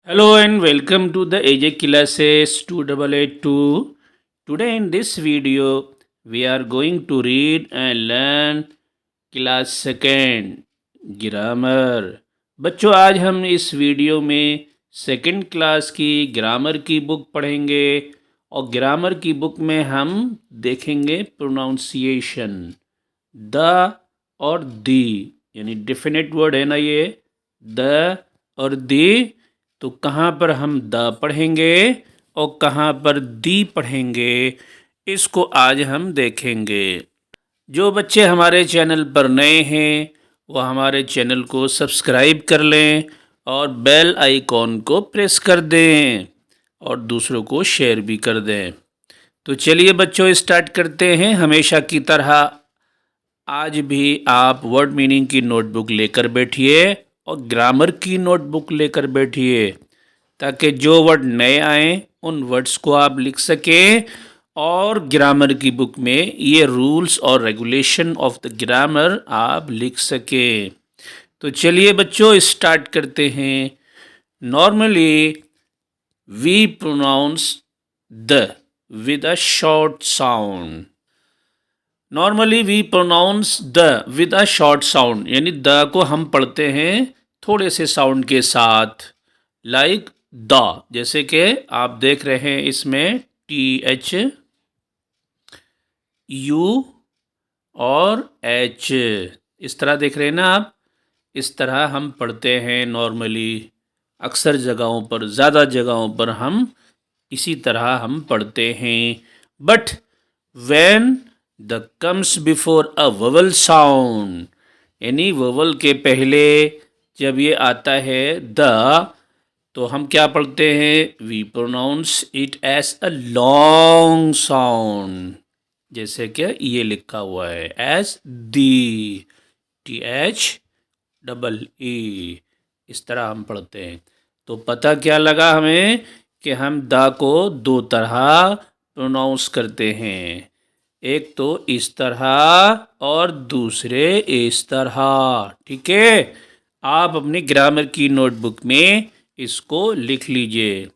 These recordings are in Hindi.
Hello and welcome to the AJ classes 2882. Today in this video we are going to read and learn class second grammar. बच्चों आज हम इस वीडियो में सेकेंड क्लास की ग्रामर की बुक पढ़ेंगे और ग्रामर की बुक में हम देखेंगे प्रोनाउंसिएशन द और दी, यानी डेफिनेट वर्ड है ना ये द और दी। तो कहाँ पर हम द पढ़ेंगे और कहाँ पर दी पढ़ेंगे, इसको आज हम देखेंगे। जो बच्चे हमारे चैनल पर नए हैं वो हमारे चैनल को सब्सक्राइब कर लें और बेल आइकॉन को प्रेस कर दें और दूसरों को शेयर भी कर दें। तो चलिए बच्चों स्टार्ट करते हैं। हमेशा की तरह आज भी आप वर्ड मीनिंग की नोटबुक लेकर बैठिए और ग्रामर की नोटबुक लेकर बैठिए ताकि जो वर्ड नए आएँ उन वर्ड्स को आप लिख सकें और ग्रामर की बुक में ये रूल्स और रेगुलेशन ऑफ द ग्रामर आप लिख सकें। तो चलिए बच्चों स्टार्ट करते हैं। Normally we pronounce the with a short sound. Normally we pronounce the with a short sound, यानी द को हम पढ़ते हैं थोड़े से साउंड के साथ, लाइक द। जैसे कि आप देख रहे हैं इसमें TH U और H इस तरह देख रहे हैं ना आप। इस तरह हम पढ़ते हैं नॉर्मली, अक्सर जगहों पर, ज़्यादा जगहों पर हम इसी तरह हम पढ़ते हैं। But when the comes before a vowel sound, यानी वोवल के पहले जब ये आता है द, तो हम क्या पढ़ते हैं? We pronounce it as a long sound. जैसे कि ये लिखा हुआ है एज दी, THEE, इस तरह हम पढ़ते हैं। तो पता क्या लगा हमें कि हम द को दो तरह प्रोनाउंस करते हैं, एक तो इस तरह और दूसरे इस तरह। ठीक है, आप अपनी ग्रामर की नोटबुक में इसको लिख लीजिए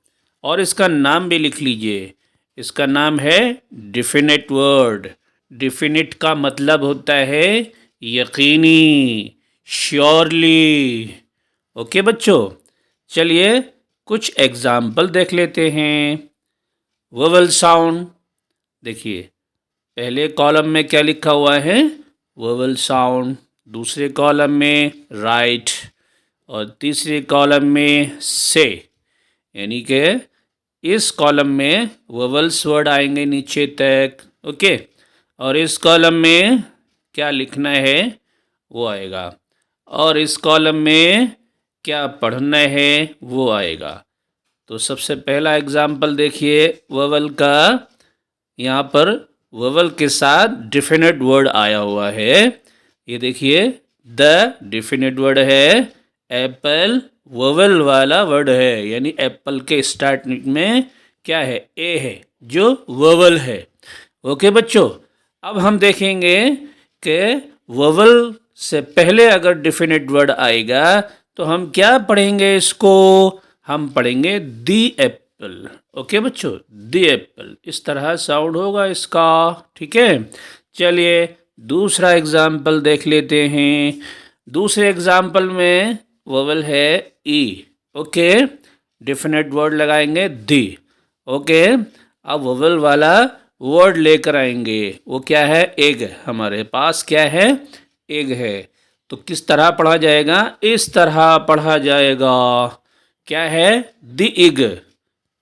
और इसका नाम भी लिख लीजिए। इसका नाम है डेफिनेट वर्ड। डेफिनेट का मतलब होता है यकीनी, श्योरली। ओके बच्चों, चलिए कुछ एग्जाम्पल देख लेते हैं। वोवल साउंड, देखिए पहले कॉलम में क्या लिखा हुआ है? Vowel sound. दूसरे कॉलम में राइट और तीसरे कॉलम में से, यानी कि इस कॉलम में वोवल्स वर्ड आएंगे नीचे तक। ओके, और इस कॉलम में क्या लिखना है वो आएगा और इस कॉलम में क्या पढ़ना है वो आएगा। तो सबसे पहला एग्जाम्पल देखिए वोवल का। यहाँ पर वोवल के साथ डेफिनेट वर्ड आया हुआ है। ये देखिए द डेफिनेट वर्ड है, एप्पल वोवल वाला वर्ड है, यानी एप्पल के स्टार्टिंग में क्या है? ए है जो वोवल है। ओके बच्चों, अब हम देखेंगे कि वोवल से पहले अगर डेफिनेट वर्ड आएगा तो हम क्या पढ़ेंगे? इसको हम पढ़ेंगे दी एप्पल। ओके बच्चों, दी एप्पल, इस तरह साउंड होगा इसका। ठीक है, चलिए दूसरा एग्जाम्पल देख लेते हैं। दूसरे एग्जाम्पल में वोवल है ई। ओके, डेफिनेट वर्ड लगाएंगे दी। ओके, अब वोवल वाला वर्ड लेकर आएंगे, वो क्या है? एग। हमारे पास क्या है? एग है। तो किस तरह पढ़ा जाएगा? इस तरह पढ़ा जाएगा। क्या है? The egg.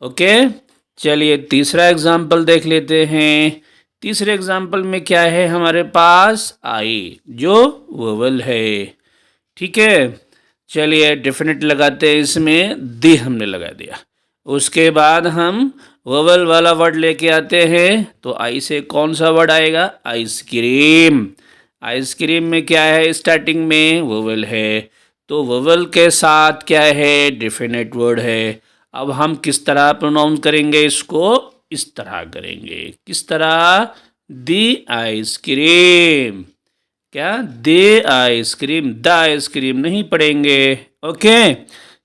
ओके, चलिए तीसरा एग्जाम्पल देख लेते हैं। तीसरे एग्जाम्पल में क्या है हमारे पास? आई, जो वोवल है। ठीक है, चलिए डेफिनेट लगाते हैं, इसमें दी हमने लगा दिया। उसके बाद हम वोवल वाला वर्ड लेके आते हैं, तो आई से कौन सा वर्ड आएगा? आइसक्रीम। आइसक्रीम में क्या है? स्टार्टिंग में वोवल है, तो वोवल के साथ क्या है? डेफिनेट वर्ड है। अब हम किस तरह प्रोनाउंस करेंगे इसको? इस तरह करेंगे। किस तरह? दी आइसक्रीम। क्या? दे आइसक्रीम, द आइसक्रीम नहीं पढ़ेंगे। ओके,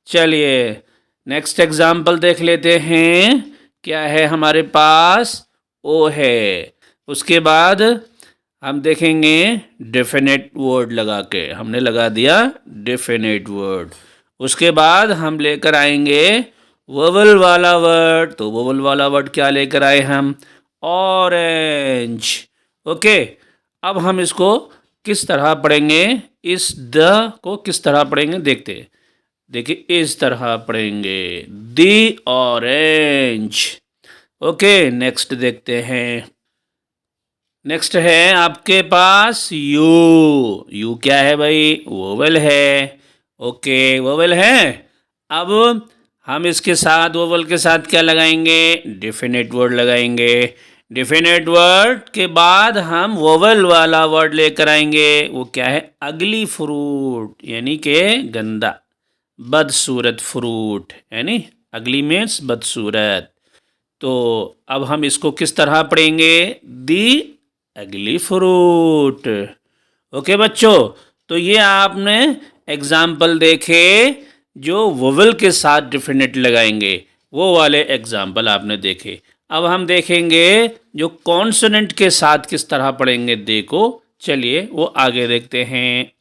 चलिए नेक्स्ट एग्जाम्पल देख लेते हैं। क्या है हमारे पास? ओ है। उसके बाद हम देखेंगे डेफिनेट वर्ड लगा के, हमने लगा दिया डेफिनेट वर्ड। उसके बाद हम लेकर आएंगे वोवल वाला वर्ड। तो वोवल वाला वर्ड क्या लेकर आए हम? ऑरेंज। ओके, अब हम इसको किस तरह पढ़ेंगे? इस द को किस तरह पढ़ेंगे देखते हैं। देखिए इस तरह पढ़ेंगे, दी ऑरेंज। ओके, नेक्स्ट देखते हैं। नेक्स्ट है आपके पास यू। यू क्या है भाई? वोवेल है। ओके, वोवेल है। अब हम इसके साथ, वोवेल के साथ क्या लगाएंगे? डेफिनेट वर्ड लगाएंगे। डेफिनेट वर्ड के बाद हम वोवेल वाला वर्ड लेकर आएंगे। वो क्या है? अगली फ्रूट, यानी कि गंदा, बदसूरत फ्रूट, यानी अगली मीन्स बदसूरत। तो अब हम इसको किस तरह पढ़ेंगे? दी अगली फ्रूट। ओके बच्चों, तो ये आपने एग्जाम्पल देखे जो वोवेल के साथ डेफिनेट लगाएंगे, वो वाले एग्जाम्पल आपने देखे। अब हम देखेंगे जो कॉन्सोनेंट के साथ किस तरह पढ़ेंगे। देखो, चलिए वो आगे देखते हैं।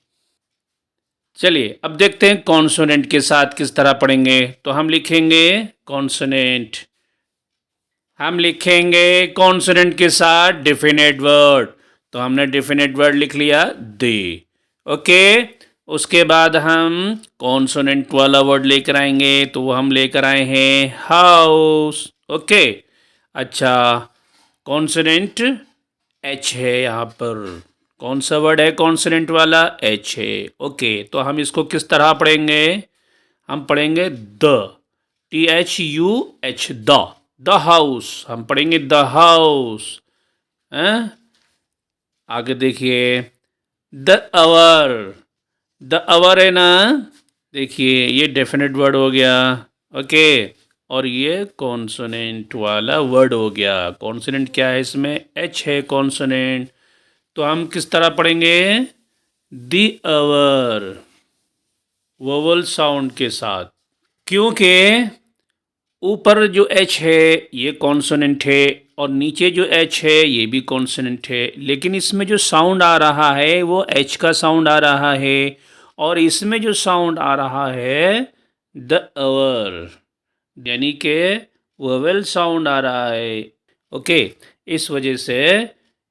चलिए अब देखते हैं कॉन्सोनेंट के साथ किस तरह पढ़ेंगे। तो हम लिखेंगे कॉन्सोनेंट, हम लिखेंगे कॉन्सोनेंट के साथ डेफिनेट वर्ड। तो हमने डेफिनेट वर्ड लिख लिया दे। ओके, उसके बाद हम कॉन्सोनेंट वाला वर्ड लेकर आएंगे। तो वो हम लेकर आए हैं हाउस। ओके, अच्छा, कॉन्सोनेंट एच है यहाँ पर। कौन सा वर्ड है कॉन्सोनेंट वाला? एच है। ओके, तो हम इसको किस तरह पढ़ेंगे? हम पढ़ेंगे द, THUH, द हाउस। हम पढ़ेंगे द हाउस। आगे देखिए, द अवर। द अवर है ना, देखिए ये डेफिनेट वर्ड हो गया। ओके, और ये कॉन्सोनेंट वाला वर्ड हो गया। कॉन्सोनेंट क्या है इसमें? एच है कॉन्सोनेंट। तो हम किस तरह पढ़ेंगे? दी अवर, वोवल साउंड के साथ, क्योंकि ऊपर जो एच है ये कॉन्सोनेंट है और नीचे जो एच है ये भी कॉन्सोनेंट है, लेकिन इसमें जो साउंड आ रहा है वो एच का साउंड आ रहा है और इसमें जो साउंड आ रहा है द अवर, यानी कि वोवेल साउंड आ रहा है। ओके, इस वजह से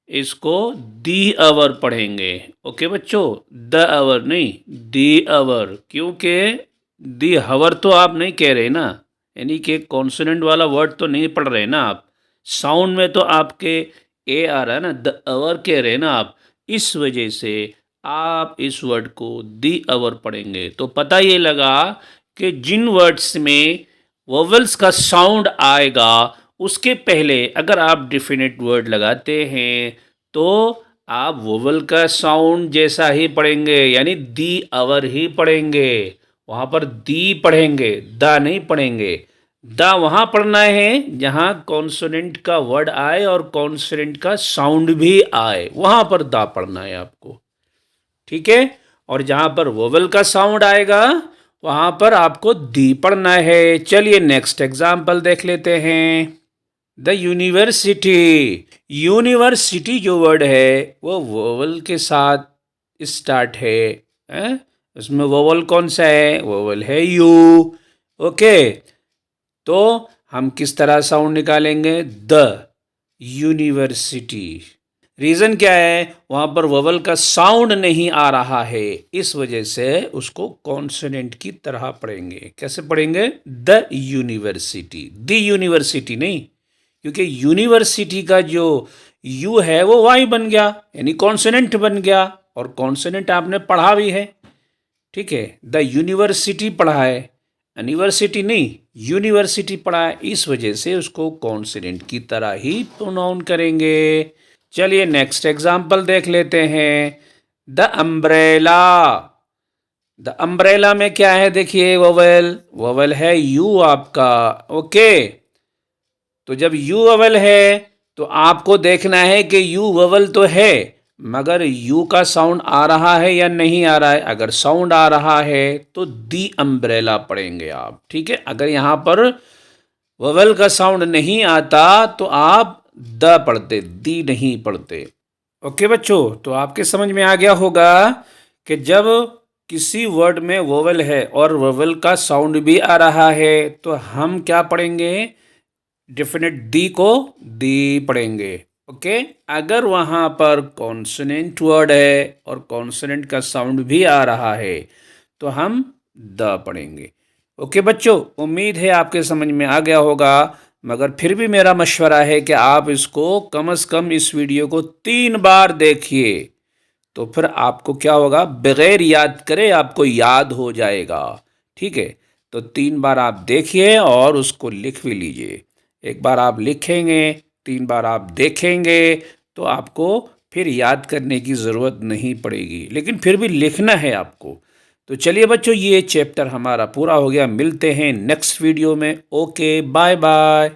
इसको दी अवर पढ़ेंगे। ओके बच्चों, द अवर नहीं, दी अवर, क्योंकि दी हवर तो आप नहीं कह रहे ना, यानी कि कॉन्सोनेंट वाला वर्ड तो नहीं पढ़ रहे ना आप। साउंड में तो आपके ए आ रहा है ना, द अवर कह रहे हैं ना आप। इस वजह से आप इस वर्ड को दी अवर पढ़ेंगे। तो पता ये लगा कि जिन वर्ड्स में वोवेल्स का साउंड आएगा उसके पहले अगर आप डेफिनेट वर्ड लगाते हैं तो आप वोवेल का साउंड जैसा ही पढ़ेंगे, यानी दी अवर ही पढ़ेंगे। वहाँ पर दी पढ़ेंगे, दा नहीं पढ़ेंगे। दा वहाँ पढ़ना है जहाँ कॉन्सोनेंट का वर्ड आए और कॉन्सोनेंट का साउंड भी आए, वहाँ पर दा पढ़ना है आपको। ठीक है, और जहाँ पर वोवेल का साउंड आएगा वहाँ पर आपको दी पढ़ना है। चलिए नेक्स्ट एग्जाम्पल देख लेते हैं। The university. यूनिवर्सिटी जो वर्ड है वो वोवल के साथ स्टार्ट है? उसमें वोवल कौन सा है? वोवल है यू। ओके, तो हम किस तरह साउंड निकालेंगे? The university. रीज़न क्या है? वहाँ पर वोवल का साउंड नहीं आ रहा है, इस वजह से उसको कॉन्सोनेंट की तरह पढ़ेंगे। कैसे पढ़ेंगे? द यूनिवर्सिटी, द यूनिवर्सिटी नहीं, क्योंकि यूनिवर्सिटी का जो यू है वो वाई बन गया, यानी कॉन्सोनेंट बन गया, और कॉन्सोनेंट आपने पढ़ा भी है। ठीक है, द यूनिवर्सिटी पढ़ा है, यूनिवर्सिटी नहीं, यूनिवर्सिटी पढ़ा है, इस वजह से उसको कॉन्सोनेंट की तरह ही प्रोनाउन करेंगे। चलिए नेक्स्ट एग्जाम्पल देख लेते हैं। The umbrella. द अम्ब्रेला में क्या है? देखिए वोवेल, वोवेल है यू आपका। ओके, तो जब यू वोवेल है तो आपको देखना है कि यू वोवेल तो है, मगर यू का साउंड आ रहा है या नहीं आ रहा है। अगर साउंड आ रहा है तो दी अम्ब्रेला पढ़ेंगे आप, ठीक है। अगर यहाँ पर वोवेल का साउंड नहीं आता तो आप द पढ़ते, दी नहीं पढ़ते। ओके बच्चों, तो आपके समझ में आ गया होगा कि जब किसी वर्ड में वोवेल है और वोवेल का साउंड भी आ रहा है तो हम क्या पढ़ेंगे, डेफिनेट दी को दी पढ़ेंगे। ओके, अगर वहाँ पर कॉन्सोनेंट वर्ड है और कॉन्सोनेंट का साउंड भी आ रहा है तो हम द पढ़ेंगे। ओके बच्चों, उम्मीद है आपके समझ में आ गया होगा, मगर फिर भी मेरा मशवरा है कि आप इसको कम से कम इस वीडियो को 3 बार देखिए, तो फिर आपको क्या होगा, बगैर याद करे आपको याद हो जाएगा, ठीक है। तो 3 बार आप देखिए और उसको लिख भी लीजिए। एक बार आप लिखेंगे, 3 बार आप देखेंगे तो आपको फिर याद करने की ज़रूरत नहीं पड़ेगी, लेकिन फिर भी लिखना है आपको। तो चलिए बच्चों, ये चैप्टर हमारा पूरा हो गया। मिलते हैं नेक्स्ट वीडियो में। Okay, bye bye.